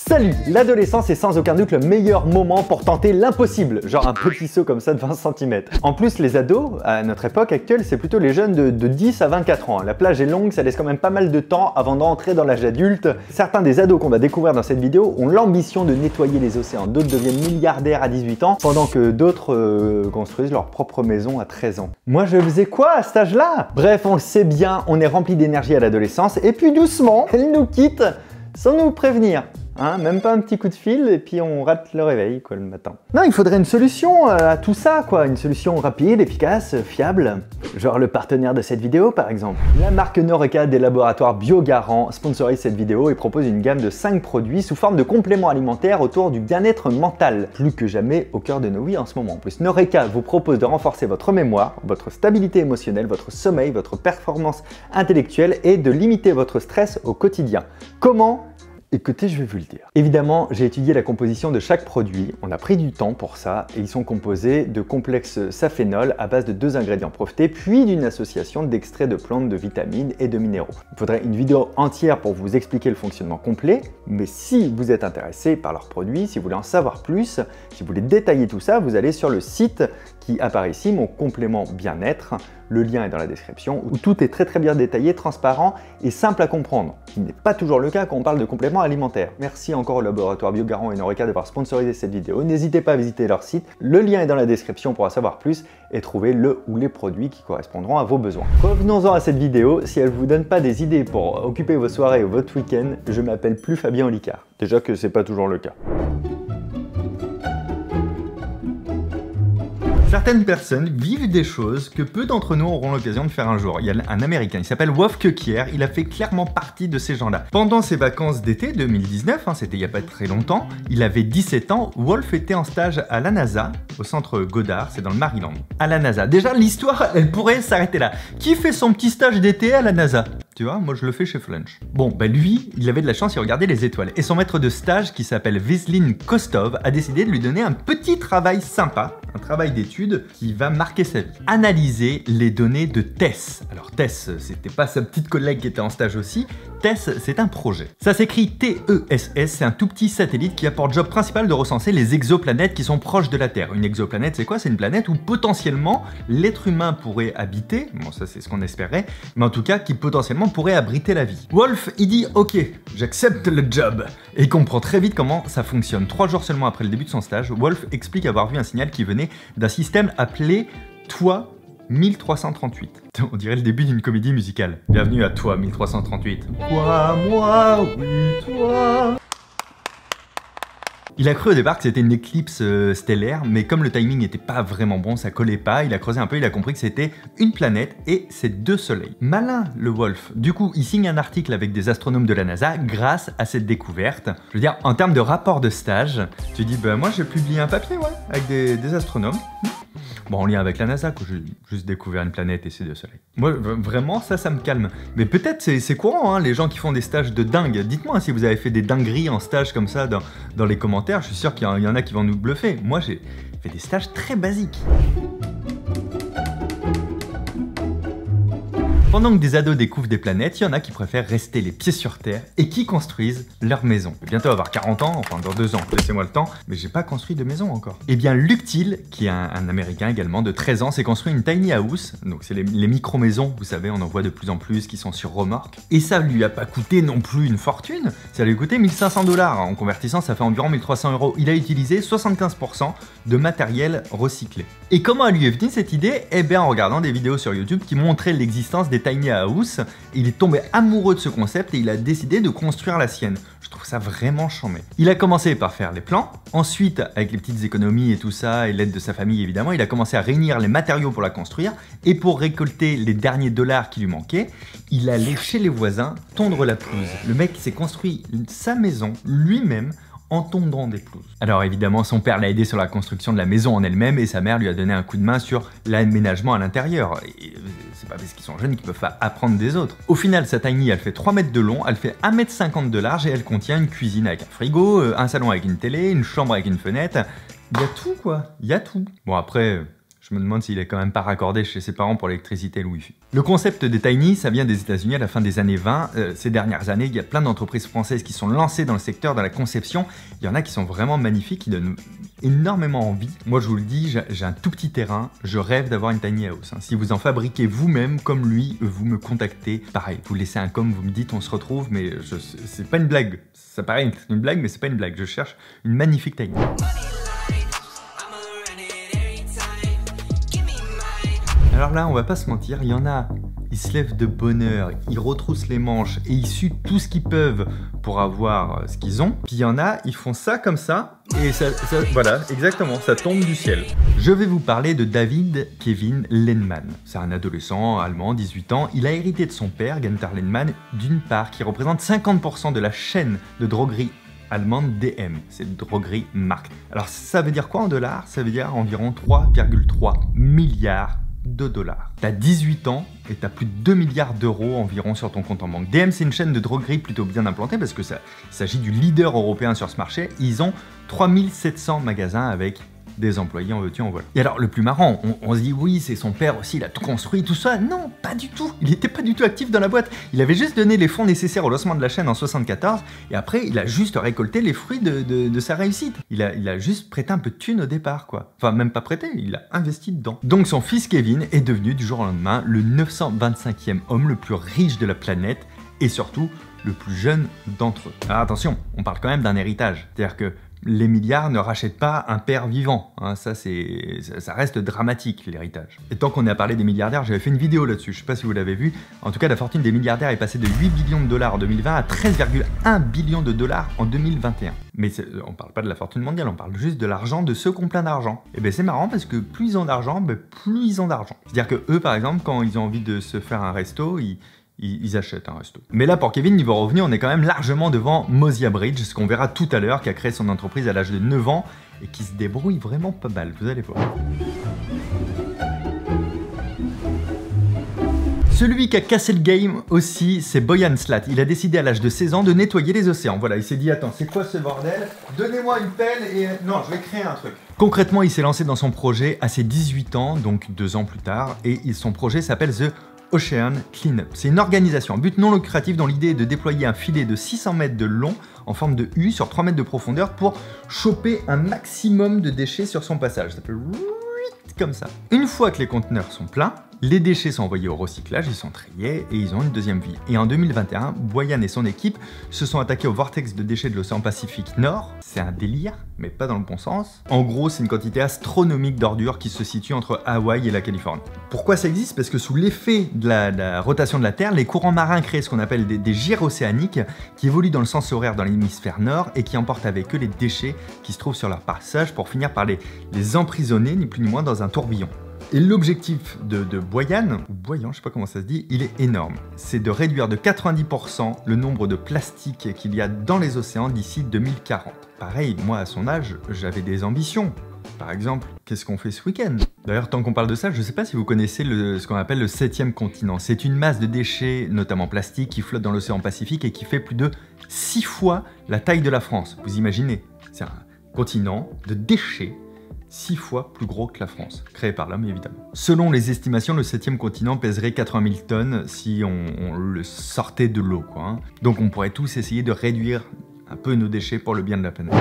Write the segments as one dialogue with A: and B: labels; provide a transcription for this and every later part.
A: Salut! L'adolescence est sans aucun doute le meilleur moment pour tenter l'impossible, genre un petit saut comme ça de 20 cm. En plus, les ados, à notre époque actuelle, c'est plutôt les jeunes de 10 à 24 ans. La plage est longue, ça laisse quand même pas mal de temps avant d'entrer dans l'âge adulte. Certains des ados qu'on va découvrir dans cette vidéo ont l'ambition de nettoyer les océans, d'autres deviennent milliardaires à 18 ans, pendant que d'autres construisent leur propre maison à 13 ans. Moi je faisais quoi à cet âge-là? Bref, on le sait bien, on est rempli d'énergie à l'adolescence, et puis doucement, elle nous quitte sans nous prévenir. Hein, même pas un petit coup de fil et puis on rate le réveil quoi le matin. Non, il faudrait une solution à tout ça quoi, une solution rapide, efficace, fiable. Genre le partenaire de cette vidéo par exemple. La marque Noreca des laboratoires Biogarant sponsorise cette vidéo et propose une gamme de 5 produits sous forme de compléments alimentaires autour du bien-être mental. Plus que jamais au cœur de nos vies en ce moment. En plus, Noreca vous propose de renforcer votre mémoire, votre stabilité émotionnelle, votre sommeil, votre performance intellectuelle et de limiter votre stress au quotidien. Comment ? Écoutez, je vais vous le dire. Évidemment, j'ai étudié la composition de chaque produit, on a pris du temps pour ça, et ils sont composés de complexes saphénols à base de 2 ingrédients brevetés, puis d'une association d'extraits de plantes, de vitamines et de minéraux. Il faudrait une vidéo entière pour vous expliquer le fonctionnement complet, mais si vous êtes intéressé par leurs produits, si vous voulez en savoir plus, si vous voulez détailler tout ça, vous allez sur le site qui apparaît ici, mon complément bien-être. Le lien est dans la description, où tout est très bien détaillé, transparent et simple à comprendre, ce qui n'est pas toujours le cas quand on parle de compléments alimentaires. Merci encore au laboratoire Biogarant et Noreca d'avoir sponsorisé cette vidéo. N'hésitez pas à visiter leur site, le lien est dans la description pour en savoir plus et trouver le ou les produits qui correspondront à vos besoins. Revenons-en à cette vidéo, si elle ne vous donne pas des idées pour occuper vos soirées ou votre week-end, je m'appelle plus Fabien Olicard. Déjà que c'est pas toujours le cas.
B: Certaines personnes vivent des choses que peu d'entre nous auront l'occasion de faire un jour. Il y a un Américain, il s'appelle Wolf Koekier, il a fait clairement partie de ces gens-là. Pendant ses vacances d'été 2019, c'était il n'y a pas très longtemps, il avait 17 ans, Wolf était en stage à la NASA, au centre Goddard, c'est dans le Maryland. À la NASA. Déjà, l'histoire, elle pourrait s'arrêter là. Qui fait son petit stage d'été à la NASA ? Tu vois, moi je le fais chez Flunch. Bon, bah lui, il avait de la chance, il regardait les étoiles. Et son maître de stage, qui s'appelle Veselin Kostov, a décidé de lui donner un petit travail sympa, un travail d'étude qui va marquer sa vie. Analyser les données de TESS. Alors TESS, c'était pas sa petite collègue qui était en stage aussi. TESS, c'est un projet. Ça s'écrit T-E-S-S, c'est un tout petit satellite qui a pour job principal de recenser les exoplanètes qui sont proches de la Terre. Une exoplanète, c'est quoi? C'est une planète où potentiellement l'être humain pourrait habiter. Bon, ça c'est ce qu'on espérait, mais en tout cas qui potentiellement pourrait abriter la vie. Wolf, il dit ok, j'accepte le job. Et il comprend très vite comment ça fonctionne. 3 jours seulement après le début de son stage, Wolf explique avoir vu un signal qui venait d'un système appelé TOI 1338. On dirait le début d'une comédie musicale. Bienvenue à TOI 1338. Quoi, moi, oui, toi. Il a cru au départ que c'était une éclipse stellaire, mais comme le timing n'était pas vraiment bon, ça collait pas, il a creusé un peu, il a compris que c'était une planète et ses 2 soleils. Malin le Wolf. Du coup, il signe un article avec des astronomes de la NASA grâce à cette découverte. Je veux dire, en termes de rapport de stage, tu dis, bah moi j'ai publié un papier, ouais, avec des astronomes. Bon, en lien avec la NASA, quoi. J'ai juste découvert une planète et ses 2 soleils. Moi, vraiment, ça me calme. Mais peut-être c'est courant, hein, les gens qui font des stages de dingue. Dites-moi si vous avez fait des dingueries en stage comme ça dans les commentaires. Je suis sûr qu'il y en a qui vont nous bluffer. Moi, j'ai fait des stages très basiques. Pendant que des ados découvrent des planètes, il y en a qui préfèrent rester les pieds sur Terre et qui construisent leur maison. Je vais bientôt avoir 40 ans, enfin dans 2 ans, laissez-moi le temps, mais j'ai pas construit de maison encore. Eh bien, Luc Thiel, qui est un Américain également de 13 ans, s'est construit une tiny house, donc c'est les micro-maisons, vous savez, on en voit de plus en plus qui sont sur remorque. Et ça lui a pas coûté non plus une fortune, ça lui a coûté 1500 $. En convertissant, ça fait environ 1300 €. Il a utilisé 75% de matériel recyclé. Et comment lui est venue cette idée? Eh bien, en regardant des vidéos sur YouTube qui montraient l'existence des tiny house, il est tombé amoureux de ce concept et il a décidé de construire la sienne. Je trouve ça vraiment charmé. Il a commencé par faire les plans, ensuite avec les petites économies et tout ça et l'aide de sa famille évidemment, il a commencé à réunir les matériaux pour la construire et pour récolter les derniers dollars qui lui manquaient, il allait chez les voisins tondre la pelouse. Le mec s'est construit sa maison lui-même en tondant des pelouses. Alors évidemment, son père l'a aidé sur la construction de la maison en elle-même et sa mère lui a donné un coup de main sur l'aménagement à l'intérieur. C'est pas parce qu'ils sont jeunes qu'ils peuvent pas apprendre des autres. Au final, sa tiny, elle fait 3 mètres de long, elle fait 1,50 m de large et elle contient une cuisine avec un frigo, un salon avec une télé, une chambre avec une fenêtre. Il y a tout quoi, il y a tout. Bon après, Je me demande s'il est quand même pas raccordé chez ses parents pour l'électricité et le wifi. Le concept des tiny, ça vient des États-Unis à la fin des années 20. Ces dernières années, il y a plein d'entreprises françaises qui sont lancées dans le secteur de la conception. Il y en a qui sont vraiment magnifiques, qui donnent énormément envie. Moi, je vous le dis, j'ai un tout petit terrain. Je rêve d'avoir une tiny house. Si vous en fabriquez vous-même, comme lui, vous me contactez. Pareil, vous laissez un com, vous me dites on se retrouve, mais c'est pas une blague. Ça paraît une blague, mais c'est pas une blague. Je cherche une magnifique tiny. Alors là, on va pas se mentir, il y en a, ils se lèvent de bonne heure, ils retroussent les manches et ils suent tout ce qu'ils peuvent pour avoir ce qu'ils ont. Puis il y en a, ils font ça comme ça, et voilà, exactement, ça tombe du ciel. Je vais vous parler de David Kevin Lehman. C'est un adolescent allemand, 18 ans. Il a hérité de son père, Gunther Lehman, d'une part qui représente 50% de la chaîne de droguerie allemande DM, c'est droguerie Markt. Alors ça veut dire quoi en dollars? Ça veut dire environ 3,3 milliards de dollars. T'as 18 ans et t'as plus de 2 milliards d'euros environ sur ton compte en banque. DM, c'est une chaîne de droguerie plutôt bien implantée parce que il s'agit du leader européen sur ce marché. Ils ont 3700 magasins avec des employés, en veux-tu, en voilà. Et alors, le plus marrant, on se dit, oui, c'est son père aussi, il a tout construit, tout ça. Non, pas du tout. Il n'était pas du tout actif dans la boîte. Il avait juste donné les fonds nécessaires au lancement de la chaîne en 74, et après, il a juste récolté les fruits de sa réussite. Il a juste prêté un peu de thunes au départ, quoi. Enfin, même pas prêté, il a investi dedans. Donc, son fils Kevin est devenu, du jour au lendemain, le 925e homme le plus riche de la planète, et surtout, le plus jeune d'entre eux. Alors attention, on parle quand même d'un héritage. C'est-à-dire que les milliards ne rachètent pas un père vivant, hein, ça reste dramatique l'héritage. Et tant qu'on est à parler des milliardaires, j'avais fait une vidéo là-dessus, je sais pas si vous l'avez vu. En tout cas, la fortune des milliardaires est passée de 8 billions de dollars en 2020 à 13,1 billions de dollars en 2021. Mais on parle pas de la fortune mondiale, on parle juste de l'argent de ceux qui ont plein d'argent. Et ben c'est marrant parce que plus ils ont d'argent, plus ils ont d'argent. C'est-à-dire que eux, par exemple, quand ils ont envie de se faire un resto, ils achètent un resto. Mais là, pour Kevin, niveau revenu, on est quand même largement devant Mozia Bridge, ce qu'on verra tout à l'heure, qui a créé son entreprise à l'âge de 9 ans et qui se débrouille vraiment pas mal, vous allez voir. Celui qui a cassé le game aussi, c'est Boyan Slat. Il a décidé à l'âge de 16 ans de nettoyer les océans. Voilà, il s'est dit, attends, c'est quoi ce bordel? Donnez-moi une pelle et... Non, je vais créer un truc. Concrètement, il s'est lancé dans son projet à ses 18 ans, donc 2 ans plus tard, et son projet s'appelle The Ocean Cleanup. C'est une organisation à but non lucratif dont l'idée est de déployer un filet de 600 mètres de long en forme de U sur 3 mètres de profondeur pour choper un maximum de déchets sur son passage. Ça fait comme ça. Une fois que les conteneurs sont pleins, les déchets sont envoyés au recyclage, ils sont triés et ils ont une deuxième vie. Et en 2021, Boyan et son équipe se sont attaqués au vortex de déchets de l'océan Pacifique Nord. C'est un délire, mais pas dans le bon sens. En gros, c'est une quantité astronomique d'ordures qui se situe entre Hawaï et la Californie. Pourquoi ça existe? Parce que sous l'effet de la rotation de la Terre, les courants marins créent ce qu'on appelle des gyres océaniques qui évoluent dans le sens horaire dans l'hémisphère nord et qui emportent avec eux les déchets qui se trouvent sur leur passage pour finir par les emprisonner, ni plus ni moins, dans un tourbillon. Et l'objectif de Boyan, ou Boyan, je sais pas comment ça se dit, il est énorme. C'est de réduire de 90% le nombre de plastiques qu'il y a dans les océans d'ici 2040. Pareil, moi à son âge, j'avais des ambitions. Par exemple, qu'est-ce qu'on fait ce week-end? D'ailleurs, tant qu'on parle de ça, je ne sais pas si vous connaissez ce qu'on appelle le 7e continent. C'est une masse de déchets, notamment plastiques, qui flotte dans l'océan Pacifique et qui fait plus de 6 fois la taille de la France. Vous imaginez? C'est un continent de déchets 6 fois plus gros que la France, créé par l'homme évidemment. Selon les estimations, le 7e continent pèserait 80 000 tonnes si on le sortait de l'eau, quoi, hein. Donc on pourrait tous essayer de réduire un peu nos déchets pour le bien de la planète.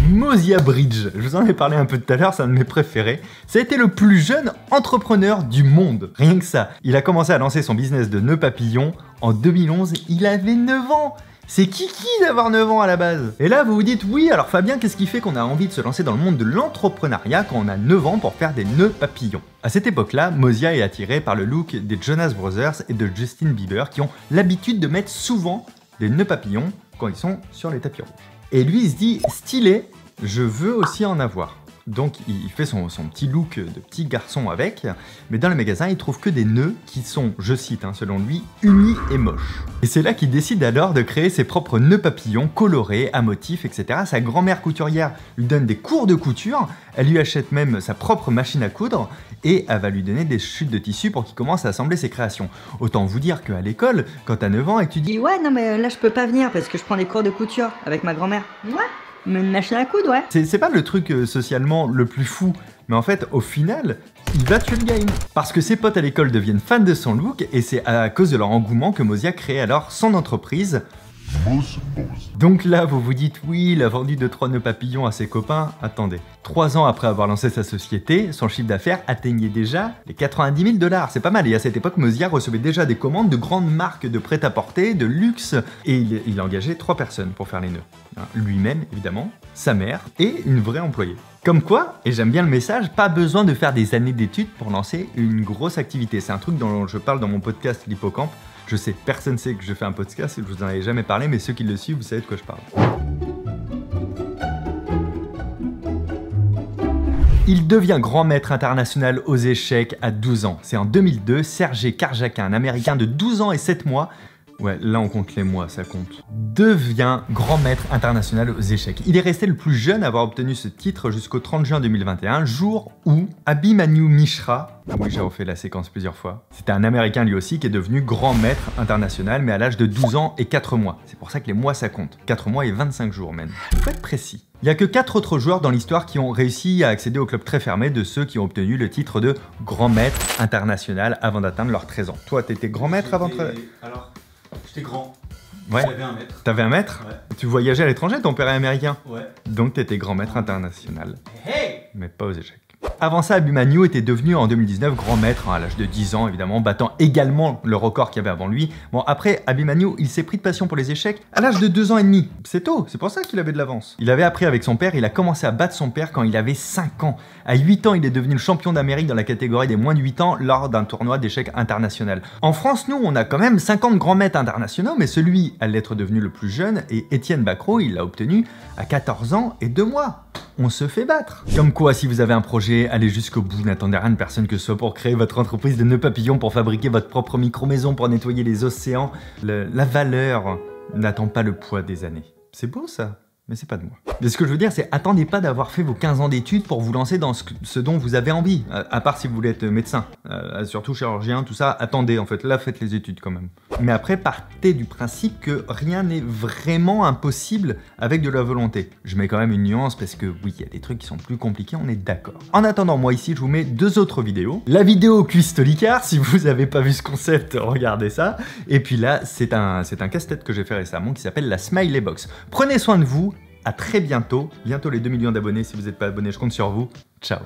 B: Mozia Bridge, je vous en ai parlé un peu tout à l'heure, c'est un de mes préférés. Ça a été le plus jeune entrepreneur du monde, rien que ça. Il a commencé à lancer son business de nœuds papillons en 2011, il avait 9 ans. C'est kiki d'avoir 9 ans à la base. Et là, vous vous dites, oui, alors Fabien, qu'est-ce qui fait qu'on a envie de se lancer dans le monde de l'entrepreneuriat quand on a 9 ans pour faire des nœuds papillons? À cette époque-là, Mozia est attiré par le look des Jonas Brothers et de Justin Bieber qui ont l'habitude de mettre souvent des nœuds papillons quand ils sont sur les tapis rouges. Et lui, il se dit, stylé, je veux aussi en avoir. Donc il fait son petit look de petit garçon avec, mais dans le magasin il trouve que des nœuds qui sont, je cite selon lui, unis et moches. Et c'est là qu'il décide alors de créer ses propres nœuds papillons colorés, à motifs, etc. Sa grand-mère couturière lui donne des cours de couture, elle lui achète même sa propre machine à coudre, et elle va lui donner des chutes de tissu pour qu'il commence à assembler ses créations. Autant vous dire qu'à l'école, quand t'as 9 ans et que tu dis «
C: Ouais, non mais là je peux pas venir parce que je prends des cours de couture avec ma grand-mère. » Ouais. Une machine à coudre, ouais.
B: C'est pas le truc socialement le plus fou, mais en fait, au final, il va tuer le game. Parce que ses potes à l'école deviennent fans de son look, et c'est à cause de leur engouement que Mozia crée alors son entreprise. Donc là, vous vous dites, oui, il a vendu 2-3 nœuds papillons à ses copains. Attendez, 3 ans après avoir lancé sa société, son chiffre d'affaires atteignait déjà les 90 000 $. C'est pas mal, et à cette époque, Mozia recevait déjà des commandes de grandes marques de prêt-à-porter, de luxe, et il a engagé 3 personnes pour faire les nœuds. Lui-même, évidemment, sa mère, et une vraie employée. Comme quoi, et j'aime bien le message, pas besoin de faire des années d'études pour lancer une grosse activité. C'est un truc dont je parle dans mon podcast L'Hippocampe. Je sais, personne sait que je fais un podcast, je vous en avais jamais parlé, mais ceux qui le suivent, vous savez de quoi je parle. Il devient grand maître international aux échecs à 12 ans. C'est en 2002, Sergei Karjakin, un Américain de 12 ans et 7 mois, ouais, là on compte les mois, ça compte, devient grand maître international aux échecs. Il est resté le plus jeune à avoir obtenu ce titre jusqu'au 30 juin 2021, jour où Abhimanyu Mishra, oui j'ai refait la séquence plusieurs fois, c'était un Américain lui aussi qui est devenu grand maître international, mais à l'âge de 12 ans et 4 mois. C'est pour ça que les mois ça compte, 4 mois et 25 jours même. Faut être précis. Il n'y a que 4 autres joueurs dans l'histoire qui ont réussi à accéder au club très fermé de ceux qui ont obtenu le titre de grand maître international avant d'atteindre leurs 13 ans. Toi, t'étais grand maître avant de...
D: Alors, j'étais grand.
B: Ouais.
D: J'avais 1 mètre.
B: T'avais 1 mètre?
D: Ouais.
B: Tu voyageais à l'étranger, ton père est américain?
D: Ouais.
B: Donc t'étais grand maître international.
D: Hey!
B: Mais pas aux échecs. Avant ça, Abhimanyu était devenu en 2019 grand maître, à l'âge de 10 ans évidemment, battant également le record qu'il y avait avant lui. Bon, après, Abhimanyu, il s'est pris de passion pour les échecs à l'âge de 2 ans et demi. C'est tôt, c'est pour ça qu'il avait de l'avance. Il avait appris avec son père, il a commencé à battre son père quand il avait 5 ans. À 8 ans, il est devenu le champion d'Amérique dans la catégorie des moins de 8 ans lors d'un tournoi d'échecs international. En France, nous, on a quand même 50 grands maîtres internationaux, mais celui à l'être devenu le plus jeune est Étienne Bacrot, il l'a obtenu à 14 ans et 2 mois. On se fait battre. Comme quoi, si vous avez un projet, allez jusqu'au bout, n'attendez rien de personne que ce soit pour créer votre entreprise de nœuds papillons, pour fabriquer votre propre micro-maison, pour nettoyer les océans. La valeur n'attend pas le poids des années. C'est beau ça, mais c'est pas de moi. Mais ce que je veux dire, c'est attendez pas d'avoir fait vos 15 ans d'études pour vous lancer dans ce dont vous avez envie. À part si vous voulez être médecin, surtout chirurgien, tout ça, attendez en fait, là faites les études quand même. Mais après, partez du principe que rien n'est vraiment impossible avec de la volonté. Je mets quand même une nuance parce que oui, il y a des trucs qui sont plus compliqués, on est d'accord. En attendant, moi ici, je vous mets 2 autres vidéos. La vidéo cuisse Stolicard, si vous avez pas vu ce concept, regardez ça. Et puis là, c'est un casse-tête que j'ai fait récemment qui s'appelle la Smiley Box. Prenez soin de vous. À très bientôt. Bientôt les 2 millions d'abonnés. Si vous n'êtes pas abonné, je compte sur vous. Ciao.